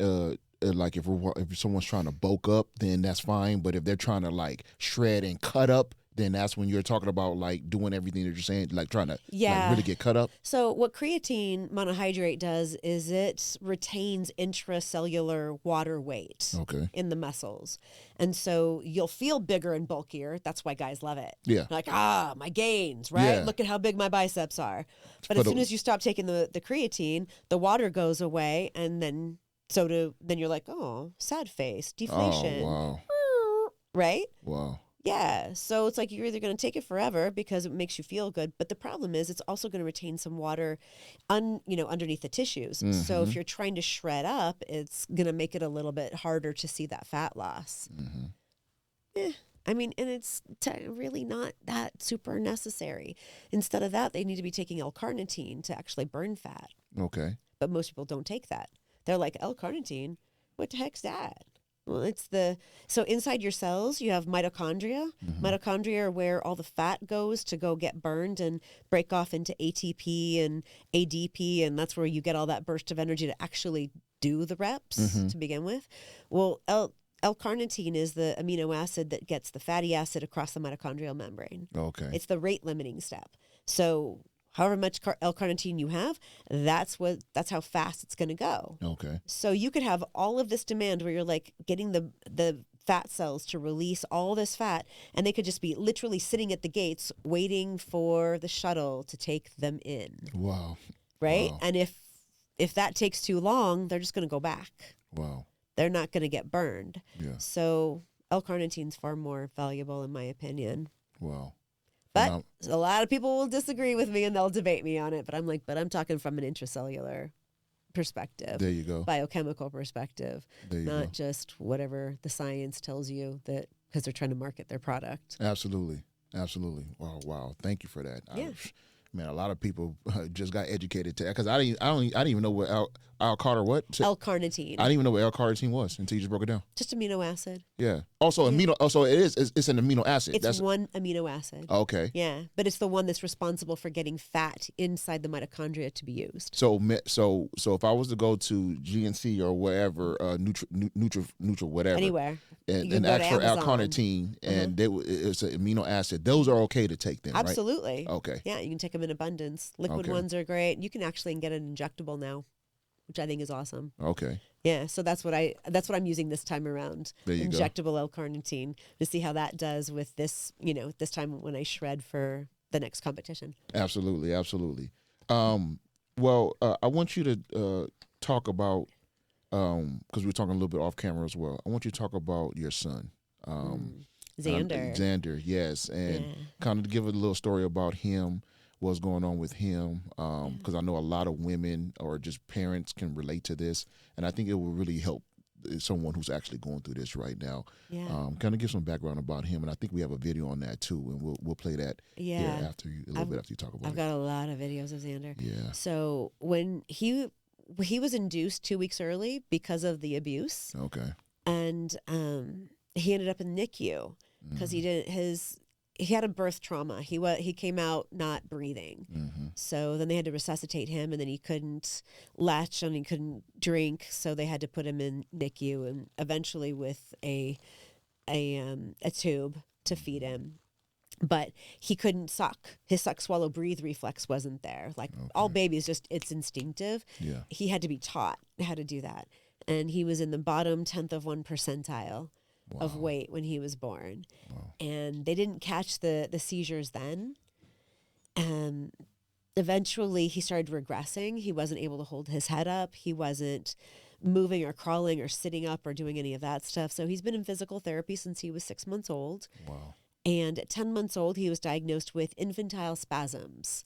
like if someone's trying to bulk up, then that's fine. But if they're trying to like shred and cut up, then that's when you're talking about like doing everything that you're saying, like trying to Yeah. like really get cut up. So what creatine monohydrate does is it retains intracellular water weight Okay. in the muscles. And so you'll feel bigger and bulkier. That's why guys love it. Yeah. Like, my gains, right? Yeah. Look at how big my biceps are. But For as the- soon as you stop taking the creatine, the water goes away, and then then you're like, oh, sad face, deflation. Oh, wow. Right? Wow. Yeah. So it's like you're either going to take it forever because it makes you feel good, but the problem is it's also going to retain some water underneath the tissues. So if you're trying to shred up, it's going to make it a little bit harder to see that fat loss. I mean, and it's really not that super necessary. Instead of that, they need to be taking L-carnitine to actually burn fat. Okay. But most people don't take that. They're like, L-carnitine? What the heck's that? Well, so inside your cells, you have mitochondria. Mitochondria are where all the fat goes to go get burned and break off into ATP and ADP, and that's where you get all that burst of energy to actually do the reps to begin with. Well, L-carnitine is the amino acid that gets the fatty acid across the mitochondrial membrane. Okay. It's the rate limiting step. So however much L-carnitine you have, that's how fast it's going to go. Okay. So you could have all of this demand where you're like getting the fat cells to release all this fat, and they could just be literally sitting at the gates waiting for the shuttle to take them in. Wow. Right? Wow. And if that takes too long, they're just going to go back. Wow. They're not going to get burned. Yeah. So L-carnitine's far more valuable in my opinion. Wow. But a lot of people will disagree with me and they'll debate me on it. But I'm like, I'm talking from an intracellular perspective. There you go. Biochemical perspective. There you Not go. just whatever the science tells you that because they're trying to market their product. Absolutely. Absolutely. Wow. Wow. Thank you for that. Yeah. Man, a lot of people just got educated to that because I didn't even know what L-carnitine. L-carnitine. I didn't even know what L-carnitine was until you just broke it down. Just amino acid. Yeah. Also, it's an amino acid. It's one amino acid. Okay. Yeah, but it's the one that's responsible for getting fat inside the mitochondria to be used. So if I was to go to GNC or wherever, Nutra whatever, Anywhere. and ask for L-carnitine, and it's an amino acid, those are okay to take then, right? Absolutely. Okay. Yeah, you can take them in abundance. Liquid ones are great. You can actually get an injectable now, which I think is awesome. Okay. Yeah, so that's what I'm using this time around. There you go. Injectable L-carnitine to see how that does with this, this time when I shred for the next competition. Absolutely, absolutely. Well, I want you to talk about because we were talking a little bit off camera as well. I want you to talk about your son, Xander. Xander, yes, and kind of give a little story about him. What's going on with him? Because I know a lot of women or just parents can relate to this, and I think it will really help someone who's actually going through this right now. Yeah. Kind of give some background about him, and I think we have a video on that too, and we'll play that. Yeah. After a little bit after you talk about it. I've got a lot of videos of Xander. Yeah. So when he was induced 2 weeks early because of the abuse, Okay. and he ended up in NICU because he had a birth trauma. He came out not breathing. So then they had to resuscitate him, and then he couldn't latch and he couldn't drink. So they had to put him in NICU, and eventually with a tube to feed him. But he couldn't suck. His suck, swallow, breathe reflex wasn't there. Like all babies, it's instinctive. Yeah. He had to be taught how to do that. And he was in the bottom 10th of 1 percentile of weight when he was born. Wow. And they didn't catch the seizures then. Eventually he started regressing. He wasn't able to hold his head up. He wasn't moving or crawling or sitting up or doing any of that stuff. So he's been in physical therapy since he was 6 months old. Wow. And at 10 months old, he was diagnosed with infantile spasms,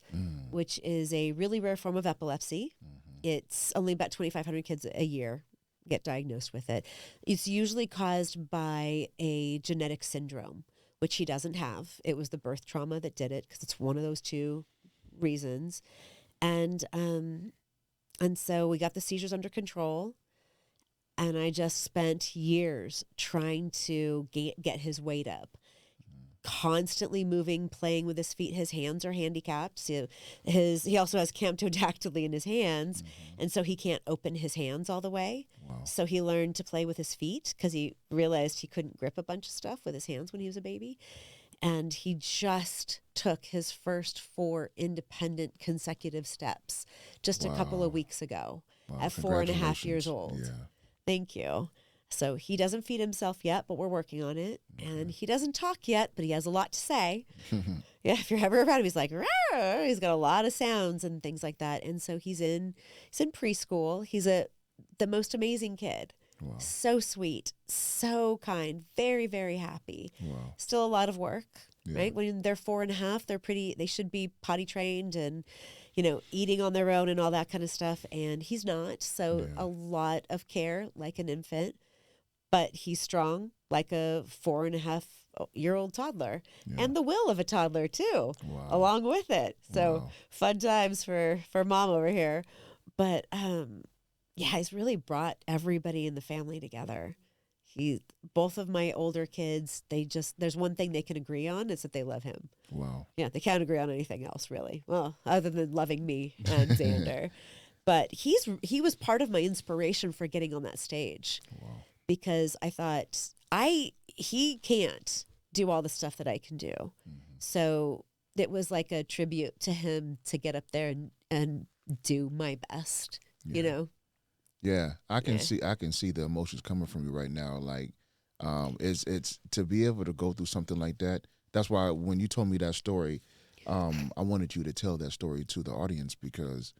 which is a really rare form of epilepsy. It's only about 2,500 kids a year get diagnosed with it. It's usually caused by a genetic syndrome, which he doesn't have. It was the birth trauma that did it because it's one of those two reasons. And so we got the seizures under control. And I just spent years trying to get his weight up. Constantly moving, playing with his feet. His hands are handicapped. So he also has camptodactyly in his hands, and so he can't open his hands all the way. Wow. So he learned to play with his feet because he realized he couldn't grip a bunch of stuff with his hands when he was a baby. And he just took his first 4 independent consecutive steps just a couple of weeks ago at 4.5 years old. Yeah. Thank you. So he doesn't feed himself yet, but we're working on it. And he doesn't talk yet, but he has a lot to say. Yeah, if you're ever around him, he's like, "Rawr!" He's got a lot of sounds and things like that. And so he's in preschool. He's the most amazing kid. Wow. So sweet, so kind, very, very happy. Wow. Still a lot of work, Yeah. right? When they're 4.5, they should be potty trained and, eating on their own and all that kind of stuff. And he's not. So a lot of care like an infant, but he's strong like a 4.5-year-old toddler, and the will of a toddler too, along with it. So fun times for mom over here. But, he's really brought everybody in the family together. Both of my older kids, there's one thing they can agree on, is that they love him. Wow. Yeah, they can't agree on anything else, really. Well, other than loving me and Xander. But he was part of my inspiration for getting on that stage. Wow. Because I thought, he can't do all the stuff that I can do. Mm-hmm. So it was like a tribute to him to get up there and do my best, Yeah, I can see the emotions coming from you right now. Like, it's to be able to go through something like that. That's why when you told me that story, I wanted you to tell that story to the audience, because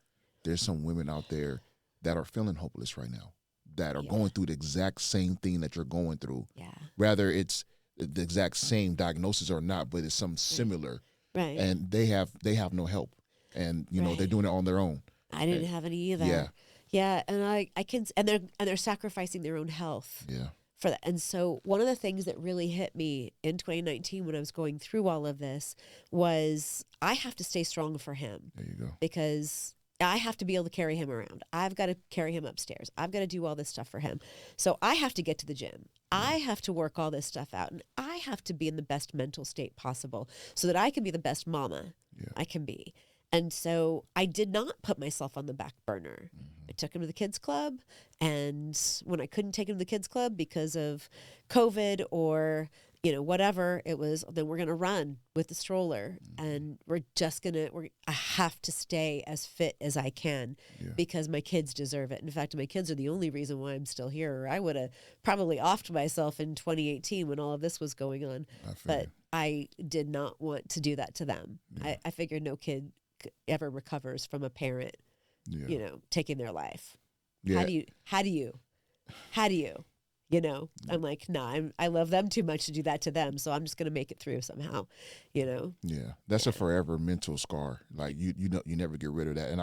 there's some women out there that are feeling hopeless right now, that are going through the exact same thing that you're going through. Yeah. Whether it's the exact same diagnosis or not, but it's some similar. Right. And they have no help, and they're doing it on their own. I didn't have any either. Yeah. Yeah, and I can, and they're sacrificing their own health. Yeah. For that. And so one of the things that really hit me in 2019 when I was going through all of this was I have to stay strong for him. There you go. Because I have to be able to carry him around. I've got to carry him upstairs. I've got to do all this stuff for him. So I have to get to the gym. I have to work all this stuff out, and I have to be in the best mental state possible so that I can be the best mama I can be. And so I did not put myself on the back burner. Mm-hmm. I took him to the kids club, and when I couldn't take him to the kids club because of COVID or whatever, it was, then we're going to run with the stroller, and I have to stay as fit as I can because my kids deserve it. In fact, my kids are the only reason why I'm still here. Or I would have probably offed myself in 2018 when all of this was going on, but I did not want to do that to them. Yeah. I figured no kid ever recovers from a parent, taking their life. Yeah. How do you? I'm like, nah, I love them too much to do that to them. So I'm just going to make it through somehow, Yeah. That's a forever mental scar. Like you never get rid of that. And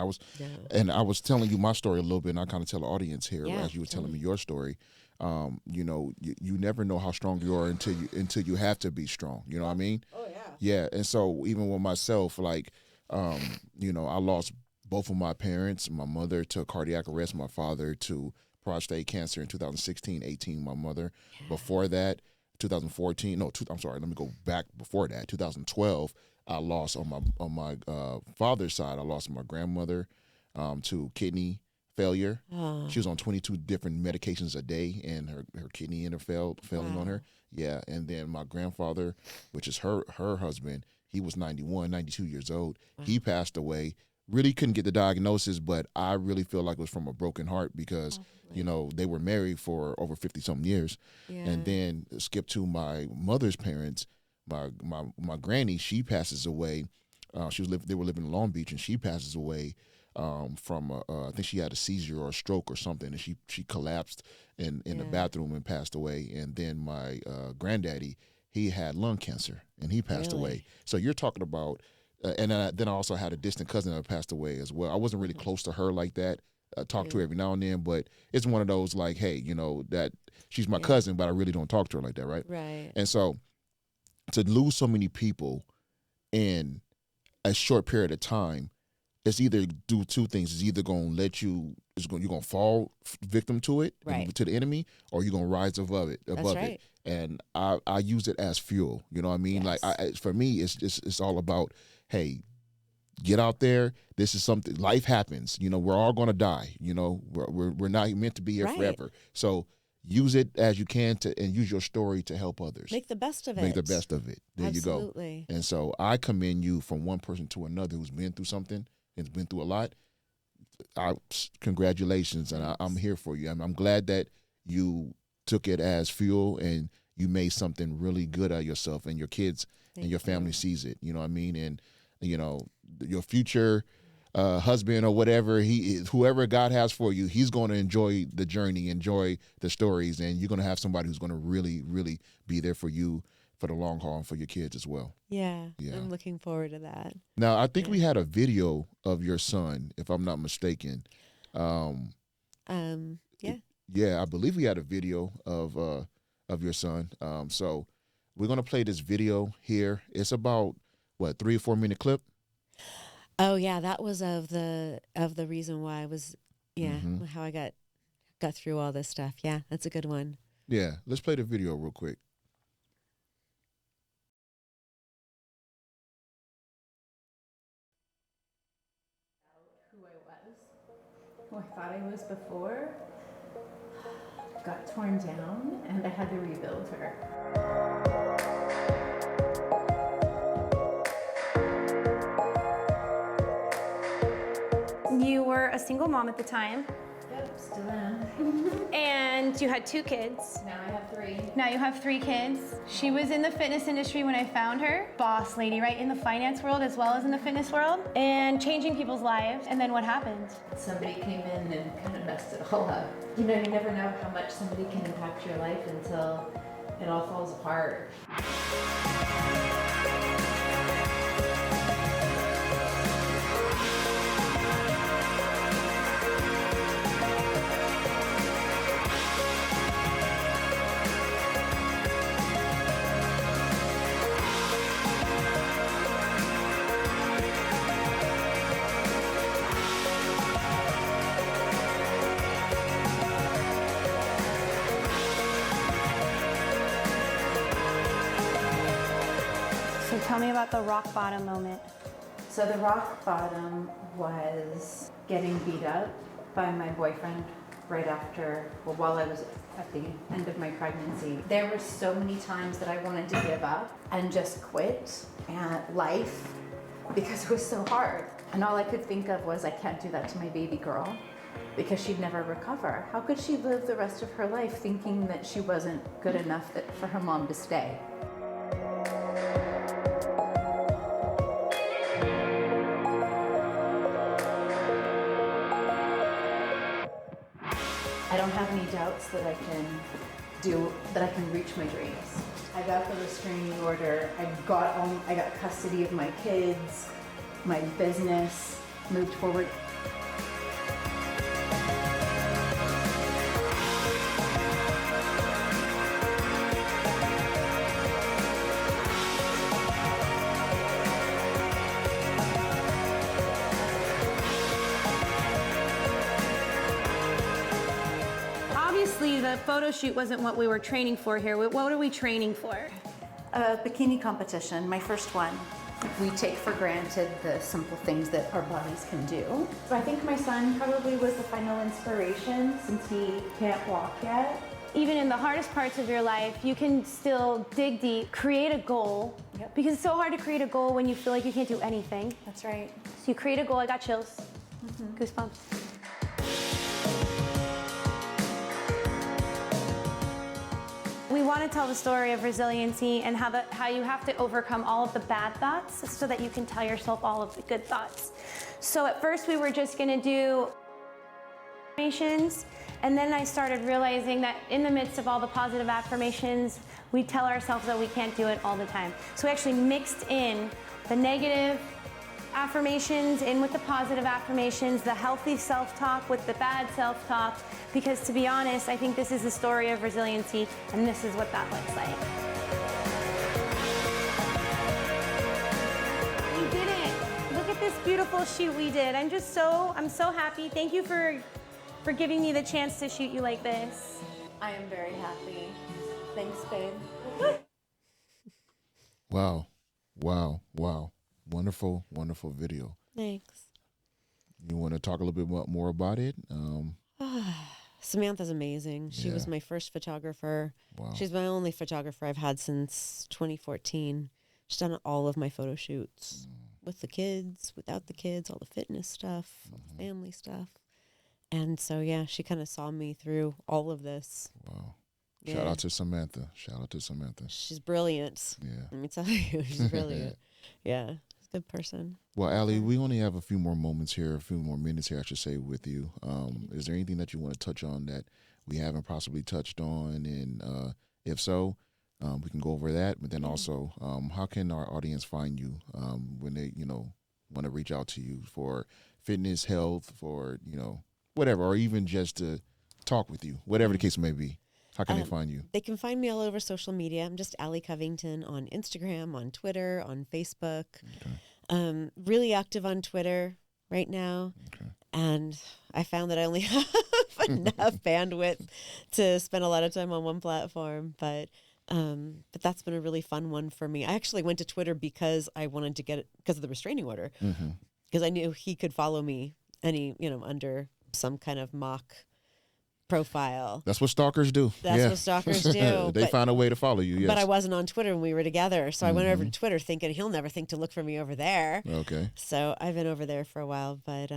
I was telling you my story a little bit, and I kind of tell the audience here as you were telling me your story. You never know how strong you are until you have to be strong. You know what I mean? Oh yeah. Yeah. And so even with myself, like, I lost both of my parents. My mother to cardiac arrest, my father to prostate cancer in 2016, 18, my mother. Yeah. Before that, 2014, let me go back before that. 2012, I lost on my father's side, I lost my grandmother to kidney failure. Oh. She was on 22 different medications a day, and her kidney failing on her. Yeah, and then my grandfather, which is her husband, he was 91, 92 years old. Wow. He passed away. Really couldn't get the diagnosis, but I really feel like it was from a broken heart because, they were married for over 50-something years. Yeah. And then skip to my mother's parents, my granny, she passes away. They were living in Long Beach, and she passes away from, I think she had a seizure or a stroke or something, and she collapsed in the bathroom and passed away. And then my granddaddy, he had lung cancer, and he passed away. So you're talking about, and then I also had a distant cousin that passed away as well. I wasn't really close to her like that. I talk to her every now and then, but it's one of those like, hey, that she's my cousin, but I really don't talk to her like that, right? Right. And so to lose so many people in a short period of time, it's either do two things. It's either going to you're going to fall victim to it, to the enemy, or you're going to rise above it. And I use it as fuel. You know what I mean? Yes. Like for me, it's all about, hey, get out there. This is something. Life happens. We're all going to die. We're not meant to be here forever. So use it as you can and use your story to help others. Make the best of it. Make the best of it. There Absolutely. you go. And so I commend you from one person to another who's been through something and been through a lot. Congratulations, and I'm here for you. I'm glad that you took it as fuel and you made something really good out of yourself, and your kids and your family sees it. You know what I mean? And your future husband or whatever whoever God has for you, he's going to enjoy the journey, enjoy the stories, and you're going to have somebody who's going to really, really be there for you for the long haul and for your kids as well. Yeah. I'm looking forward to that. Now, I think we had a video of your son, if I'm not mistaken. Yeah. Yeah, I believe we had a video of your son. So we're going to play this video here. It's about, 3 or 4 minute clip? Oh, yeah. That was of the reason why I was, how I got through all this stuff. Yeah, that's a good one. Yeah, let's play the video real quick. Who I thought I was before got torn down, and I had to rebuild her. You were a single mom at the time. Yep, still am. And you had 2 kids. Now I have 3. Now you have 3 kids. She was in the fitness industry when I found her. Boss lady, right? In the finance world as well as in the fitness world. And changing people's lives. And then what happened? Somebody came in and kind of messed it all up. You never know how much somebody can impact your life until it all falls apart. So tell me about the rock bottom moment. So the rock bottom was getting beat up by my boyfriend right after, while I was at the end of my pregnancy. There were so many times that I wanted to give up and just quit life because it was so hard. And all I could think of was, I can't do that to my baby girl because she'd never recover. How could she live the rest of her life thinking that she wasn't good enough for her mom to stay? I don't have any doubts that I can reach my dreams. I got the restraining order. I got custody of my kids, my business, moved forward. Obviously, the photo shoot wasn't what we were training for here. What are we training for? A bikini competition, my first one. We take for granted the simple things that our bodies can do. So I think my son probably was the final inspiration since he can't walk yet. Even in the hardest parts of your life, you can still dig deep, create a goal. Yep. Because it's so hard to create a goal when you feel like you can't do anything. That's right. So you create a goal. I got chills. Goosebumps. We want to tell the story of resiliency and how you have to overcome all of the bad thoughts so that you can tell yourself all of the good thoughts. So at first we were just going to do affirmations, and then I started realizing that in the midst of all the positive affirmations, we tell ourselves that we can't do it all the time. So we actually mixed in the negative affirmations in with the positive affirmations, the healthy self-talk with the bad self-talk, because to be honest, I think this is the story of resiliency, and this is what that looks like. We did it! Look at this beautiful shoot we did. I'm so happy. Thank you for giving me the chance to shoot you like this. I am very happy. Thanks, babe. Wow. Wonderful, wonderful video. Thanks. You want to talk a little bit more about it? Samantha's amazing. She was Yeah. my first photographer. Wow. She's my only photographer I've had since 2014. She's done all of my photo shoots with the kids, without the kids, all the fitness stuff, all the family stuff. And so, yeah, she kind of saw me through all of this. Wow. Yeah. Shout out to Samantha. Shout out to Samantha. She's brilliant. Yeah. Let me tell you, she's brilliant. Yeah, she's a good person. Well, Allí, we only have a few more moments here, a few more minutes here, I should say, with you. Is there anything that you want to touch on that we haven't possibly touched on? And if so, we can go over that. But then also, how can our audience find you when they, want to reach out to you for fitness, health, for, whatever, or even just to talk with you, whatever the case may be? How can they find you? They can find me all over social media. I'm just Allí Covington on Instagram, on Twitter, on Facebook. Okay. Really active on Twitter right now. Okay. And I found that I only have enough bandwidth to spend a lot of time on one platform. But that's been a really fun one for me. I actually went to Twitter because I wanted to get it because of the restraining order. Because I knew he could follow me under some kind of mock profile. That's what stalkers do. That's what stalkers do. They find a way to follow you, yes. But I wasn't on Twitter when we were together. So I went over to Twitter thinking he'll never think to look for me over there. Okay. So I've been over there for a while. But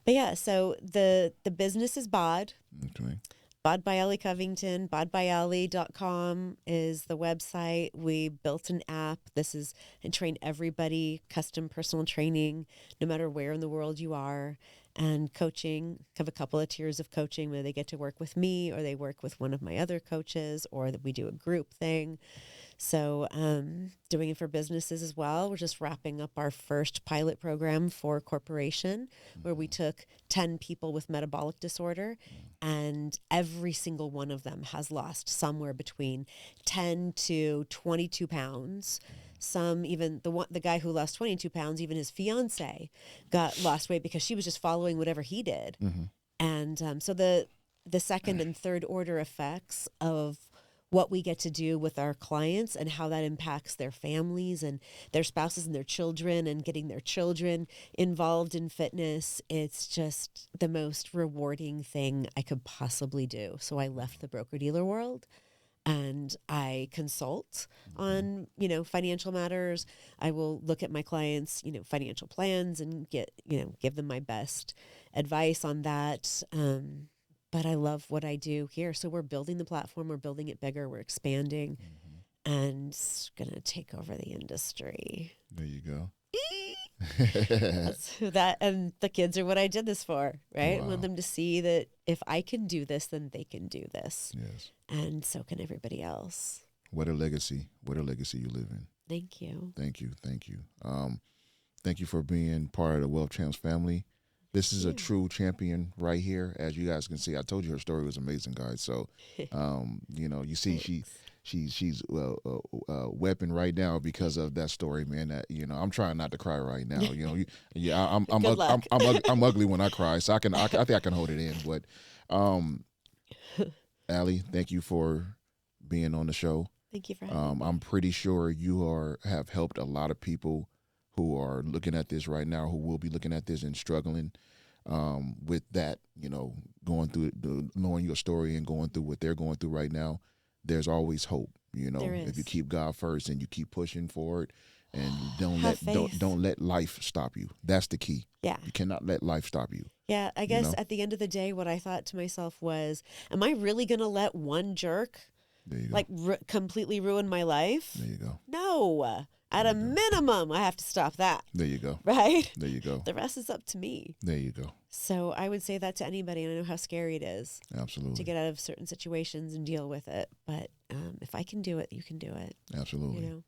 yeah, so the business is BOD. Okay. BOD by Allí Covington. BODbyAllي.com is the website. We built an app. And train everybody, custom personal training, no matter where in the world you are. And coaching, have a couple of tiers of coaching where they get to work with me or they work with one of my other coaches or that we do a group thing. So doing it for businesses as well. We're just wrapping up our first pilot program for corporation where we took 10 people with metabolic disorder and every single one of them has lost somewhere between 10 to 22 pounds. Some even the guy who lost 22 pounds, even his fiance lost weight because she was just following whatever he did. And so the second and third order effects of what we get to do with our clients and how that impacts their families and their spouses and their children and getting their children involved in fitness. It's just the most rewarding thing I could possibly do. So I left the broker-dealer world. And I consult on, financial matters. I will look at my clients, financial plans and give them my best advice on that. But I love what I do here. So we're building the platform. We're building it bigger. We're expanding and going to take over the industry. There you go. And the kids are what I did this for, right? Wow. I want them to see that if I can do this, then they can do this. Yes. And so can everybody else. What a legacy. What a legacy you live in. Thank you. Thank you. Thank you. Thank you for being part of the Wealth Champs family. This is a true champion right here. As you guys can see, I told you her story was amazing, guys. So, you see she's weapon right now because of that story, man. That I'm trying not to cry right now. I'm ugly when I cry, so I think I can hold it in. But, Allí, thank you for being on the show. Thank you for having me. I'm pretty sure you have helped a lot of people who are looking at this right now, who will be looking at this and struggling with that, going through knowing your story and going through what they're going through right now. There's always hope, There is. if you keep God first and you keep pushing forward and Have faith. don't let life stop you. That's the key. Yeah. You cannot let life stop you. Yeah. I guess at the end of the day, what I thought to myself was, am I really going to let one jerk There you go. completely ruin my life? There you go. No. At a minimum, I have to stop that. There you go. Right? There you go. The rest is up to me. There you go. So I would say that to anybody, and I know how scary it is Absolutely. to get out of certain situations and deal with it. But if I can do it, you can do it. Absolutely.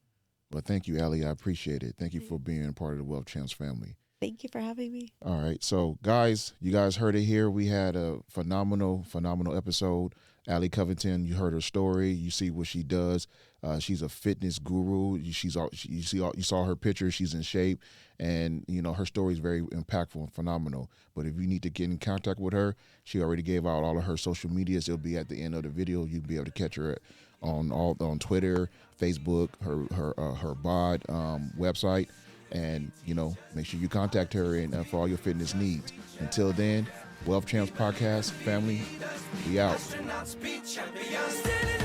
Well, thank you, Allí. I appreciate it. Thank you for being part of the Wealth Champs family. Thank you for having me. All right. So, guys, you guys heard it here. We had a phenomenal episode. Allí Covington, you heard her story. You see what she does. She's a fitness guru. You saw her picture. She's in shape, and her story is very impactful and phenomenal. But if you need to get in contact with her, she already gave out all of her social medias. It'll be at the end of the video. You'll be able to catch her on Twitter, Facebook, her BOD website, and make sure you contact her and for all your fitness needs. Until then, Wealth Champs Podcast family. We out. Astronauts be champions.